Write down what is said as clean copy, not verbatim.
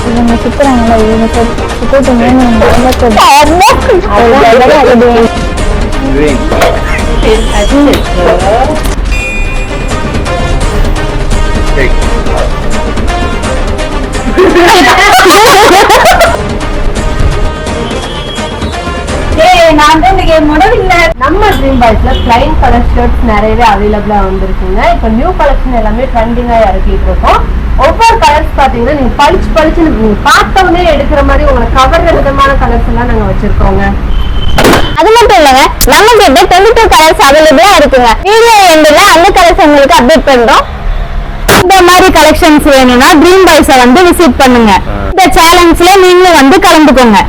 இவங்க சுத்துறாங்களா இவங்க சுத்தட்டுங்க நான் தான் இந்த கேம் முடியல. நம்ம ட்ரீம் பாய்ஸ்ல பிளைன் கலர் ஷர்ட்ஸ் நிறையவே அவைலபிளா வந்திருக்குங்க. இப்போ நியூ கலெக்ஷன் எல்லாமே ட்ரெண்டிங்கா இறக்கிட்டு இருக்கோம். ஒவ்வொரு கலர்ஸ் பாத்தீங்கன்னா நீங்க பளிச்சு நீங்க பார்த்தவனே எடுக்கிற மாதிரி உங்களை கவர்ற விதமான கலர்ஸ் எல்லாம் நாங்க வச்சிருக்கோங்க. அது மட்டும் இல்லைங்க, நம்ம கிட்ட 22 கலர்ஸ் அவைலபிளா இருக்குங்க. வீடியோ எண்ட்ல அந்த கலர்ஸ் உங்களுக்கு அப்டேட் பண்றோம். இந்த மாதிரி கலெக்ஷன்ஸ் வேணும்னா ட்ரீம் பாய்ஸை வந்து விசிட் பண்ணுங்க. இந்த சேலஞ்ச்ல நீங்களும் வந்து கலந்துக்கோங்க.